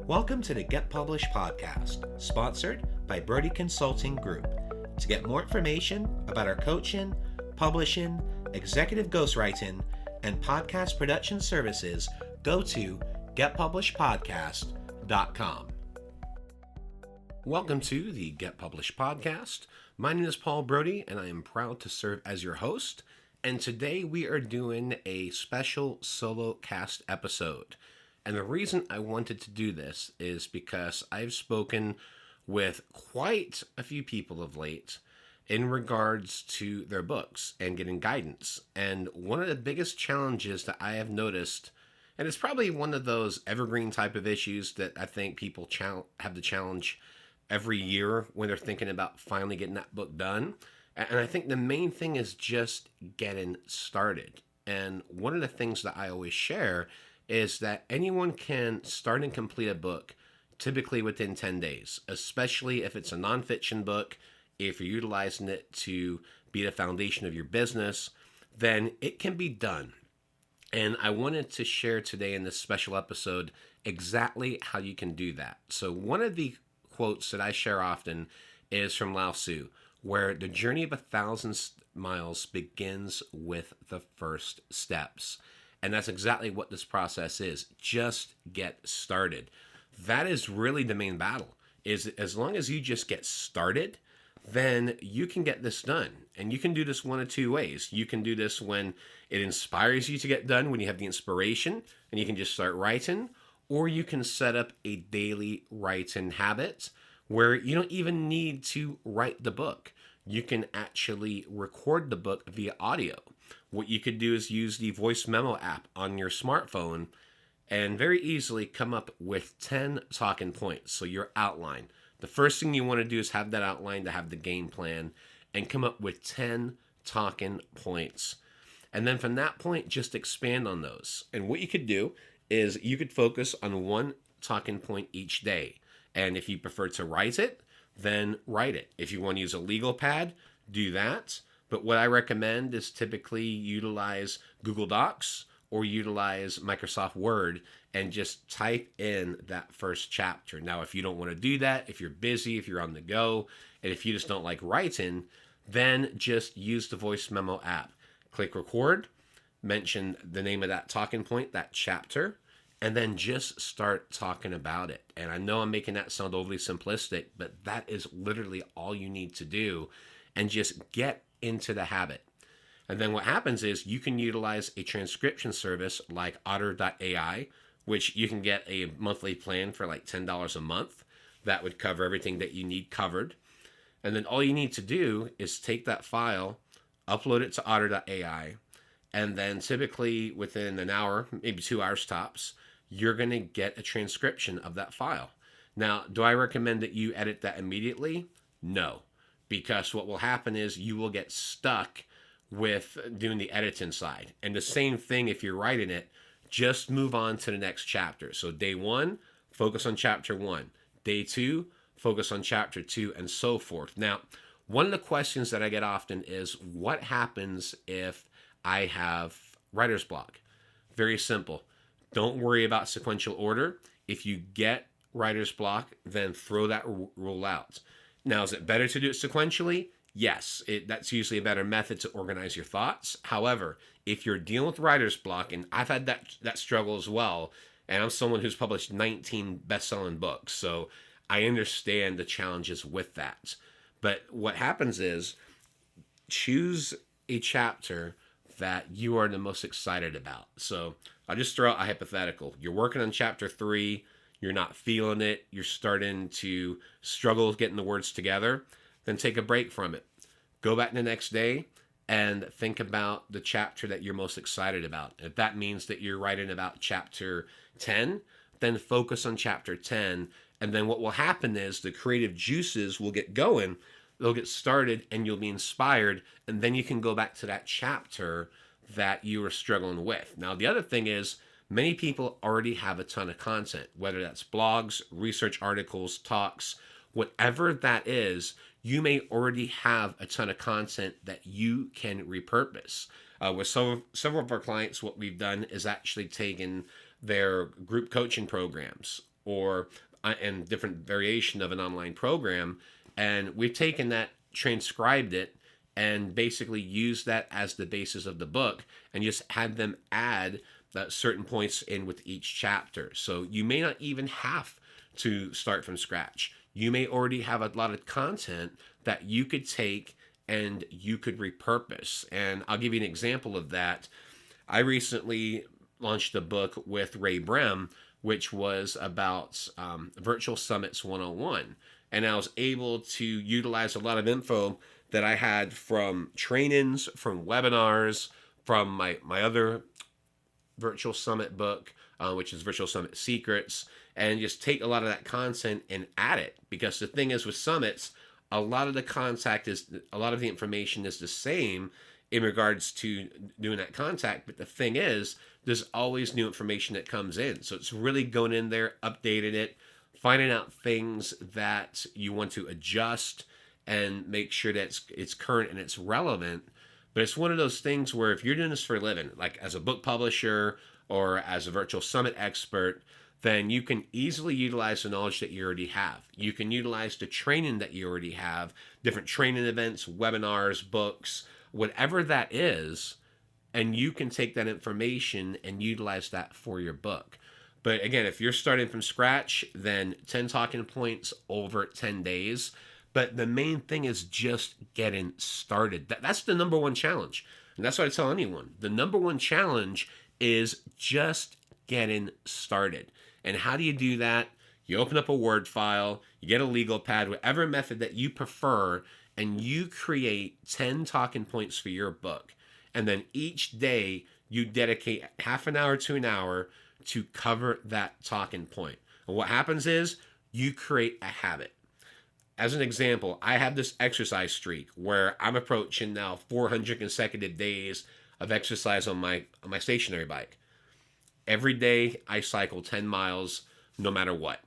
Welcome to the Get Published podcast, sponsored by Brodie Consulting Group. To get more information about our coaching, publishing, executive ghostwriting, and podcast production services, go to getpublishedpodcast.com. Welcome to the Get Published podcast. My name is Paul Brodie, and I am proud to serve as your host. And today we are doing a special solo cast episode. And the reason I wanted to do this is because I've spoken with quite a few people of late in regards to their books and getting guidance. And one of the biggest challenges that I have noticed, and it's probably one of those evergreen type of issues that I think people have the challenge every year when they're thinking about finally getting that book done. And I think the main thing is just getting started. And one of the things that I always share is that anyone can start and complete a book typically within 10 days, especially if it's a nonfiction book. If you're utilizing it to be the foundation of your business, then it can be done. And I wanted to share today in this special episode exactly how you can do that. So one of the quotes that I share often is from Lao Tzu, where the journey of 1,000 miles begins with the first steps. And that's exactly what this process is. Just get started. That is really the main battle, is as long as you just get started, then you can get this done. And you can do this one of two ways. You can do this when it inspires you to get done, when you have the inspiration and you can just start writing, or you can set up a daily writing habit where you don't even need to write the book. You can actually record the book via audio. What you could do is use the voice memo app on your smartphone and very easily come up with 10 talking points. So your outline. The first thing you want to do is have that outline to have the game plan and come up with 10 talking points. And then from that point, just expand on those. And what you could do is you could focus on one talking point each day. And if you prefer to write it, then write it. If you want to use a legal pad, do that. But what I recommend is typically utilize Google Docs or utilize Microsoft Word and just type in that first chapter. Now, if you don't want to do that, if you're busy, if you're on the go, and if you just don't like writing, then just use the voice memo app. Click record, mention the name of that talking point, that chapter, and then just start talking about it. And I know I'm making that sound overly simplistic, but that is literally all you need to do, and just get into the habit. And then what happens is you can utilize a transcription service like Otter.ai, which you can get a monthly plan for like $10 a month. That would cover everything that you need covered. And then all you need to do is take that file, upload it to Otter.ai, and then typically within an hour, maybe 2 hours tops, you're going to get a transcription of that file. Now, do I recommend that you edit that immediately? No, because what will happen is you will get stuck with doing the editing side. And the same thing if you're writing it, just move on to the next chapter. So day 1, focus on chapter 1. Day 2, focus on chapter 2, and so forth. Now, one of the questions that I get often is, what happens if I have writer's block? Very simple. Don't worry about sequential order. If you get writer's block, then throw that rule out. Now, is it better to do it sequentially? Yes, that's usually a better method to organize your thoughts. However, if you're dealing with writer's block, and I've had that struggle as well, and I'm someone who's published 19 best-selling books, so I understand the challenges with that. But what happens is, choose a chapter that you are the most excited about. So I'll just throw out a hypothetical. You're working on chapter 3, you're not feeling it, you're starting to struggle with getting the words together, then take a break from it. Go back the next day and think about the chapter that you're most excited about. If that means that you're writing about chapter 10, then focus on chapter 10. And then what will happen is the creative juices will get going, they'll get started, and you'll be inspired, and then you can go back to that chapter that you were struggling with. Now, the other thing is, many people already have a ton of content, whether that's blogs, research articles, talks, whatever that is, you may already have a ton of content that you can repurpose. With several of our clients, what we've done is actually taken their group coaching programs or and different variation of an online program. And we've taken that, transcribed it, and basically used that as the basis of the book, and just had them add certain points in with each chapter. So you may not even have to start from scratch. You may already have a lot of content that you could take and you could repurpose. And I'll give you an example of that. I recently launched a book with Ray Brem, which was about Virtual Summits 101. And I was able to utilize a lot of info that I had from trainings, from webinars, from my other Virtual Summit book, which is Virtual Summit Secrets, and just take a lot of that content and add it. Because the thing is with summits, a lot of the information is the same in regards to doing that contact. But the thing is, there's always new information that comes in. So it's really going in there, updating it, finding out things that you want to adjust and make sure that it's current and it's relevant. But it's one of those things where if you're doing this for a living, like as a book publisher or as a virtual summit expert, then you can easily utilize the knowledge that you already have. You can utilize the training that you already have, different training events, webinars, books, whatever that is, and you can take that information and utilize that for your book. But again, if you're starting from scratch, then 10 talking points over 10 days. But the main thing is just getting started. That's the number one challenge. And that's what I tell anyone. The number one challenge is just getting started. And how do you do that? You open up a Word file, you get a legal pad, whatever method that you prefer, and you create 10 talking points for your book. And then each day you dedicate half an hour to an hour to cover that talking point. And what happens is you create a habit. As an example, I have this exercise streak where I'm approaching now 400 consecutive days of exercise on my stationary bike. Every day I cycle 10 miles no matter what.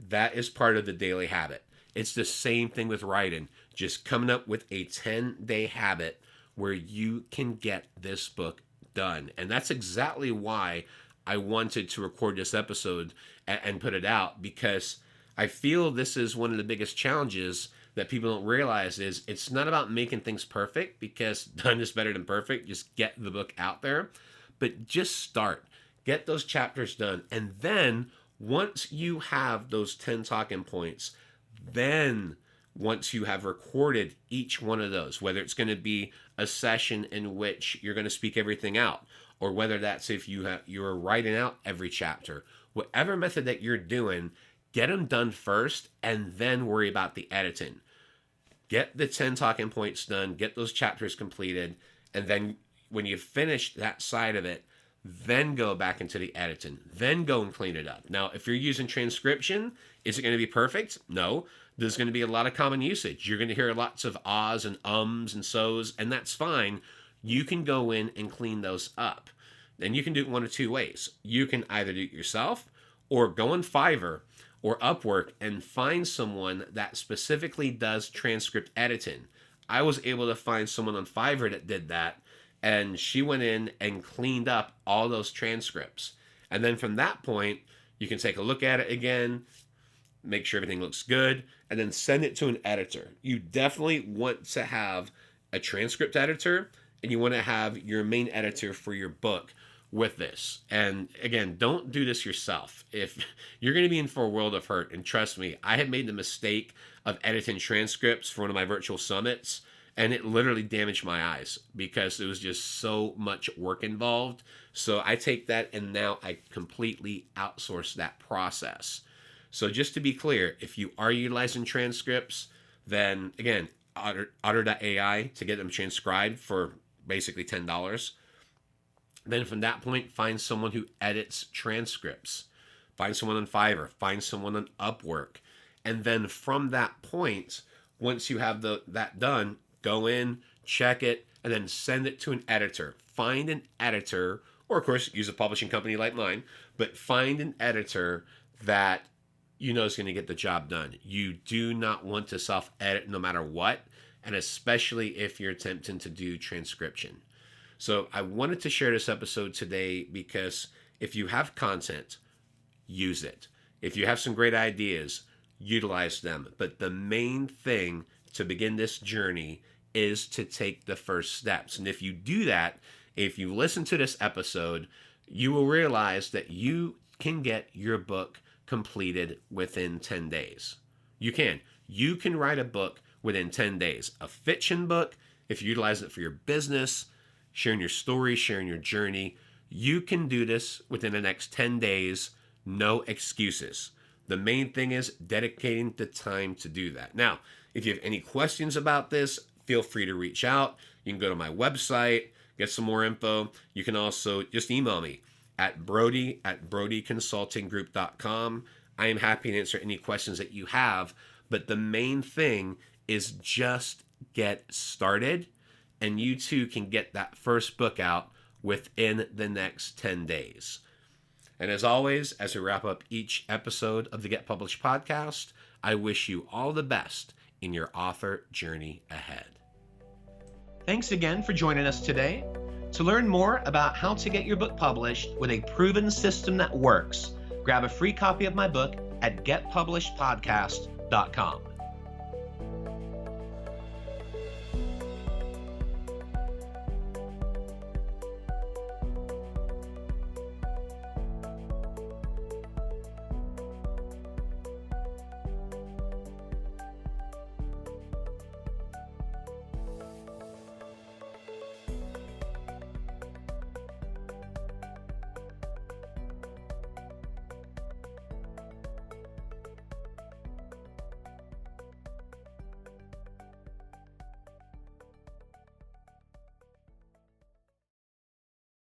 That is part of the daily habit. It's the same thing with writing. Just coming up with a 10-day habit where you can get this book done. And that's exactly why I wanted to record this episode and put it out, because I feel this is one of the biggest challenges that people don't realize is it's not about making things perfect, because done is better than perfect. Just get the book out there, but just start. Get those chapters done. And then once you have those 10 talking points, then once you have recorded each one of those, whether it's going to be a session in which you're going to speak everything out, or whether that's if you're writing out every chapter, whatever method that you're doing, get them done first and then worry about the editing. Get the 10 talking points done, get those chapters completed, and then when you finish that side of it, then go back into the editing, then go and clean it up. Now, if you're using transcription, is it going to be perfect? No. There's going to be a lot of common usage. You're going to hear lots of ahs and ums and so's, and that's fine. You can go in and clean those up. And you can do it one of two ways. You can either do it yourself or go on Fiverr or Upwork and find someone that specifically does transcript editing. I was able to find someone on Fiverr that did that, and she went in and cleaned up all those transcripts. And then from that point, you can take a look at it again, make sure everything looks good, and then send it to an editor. You definitely want to have a transcript editor, and you want to have your main editor for your book with this. And again, don't do this yourself. If you're going to be in for a world of hurt, and trust me, I had made the mistake of editing transcripts for one of my virtual summits, and it literally damaged my eyes because there was just so much work involved. So I take that and now I completely outsource that process. So just to be clear, if you are utilizing transcripts, then again, Otter.ai to get them transcribed for basically $10. Then from that point, find someone who edits transcripts. Find someone on Fiverr. Find someone on Upwork. And then from that point, once you have that done, go in, check it, and then send it to an editor. Find an editor, or of course, use a publishing company like mine, but find an editor that you know is going to get the job done. You do not want to self-edit no matter what, and especially if you're attempting to do transcription. So I wanted to share this episode today because if you have content, use it. If you have some great ideas, utilize them. But the main thing to begin this journey is to take the first steps. And if you do that, if you listen to this episode, you will realize that you can get your book completed within 10 days. You can. You can write a book within 10 days. A fiction book, if you utilize it for your business, sharing your story, sharing your journey, you can do this within the next 10 days. No excuses. The main thing is dedicating the time to do that. Now, if you have any questions about this, feel free to reach out. You can go to my website, get some more info. You can also just email me at Brodie@BrodieConsultingGroup.com. I am happy to answer any questions that you have, but the main thing is just get started, and you too can get that first book out within the next 10 days. And as always, as we wrap up each episode of the Get Published podcast, I wish you all the best in your author journey ahead. Thanks again for joining us today. To learn more about how to get your book published with a proven system that works, grab a free copy of my book at getpublishedpodcast.com.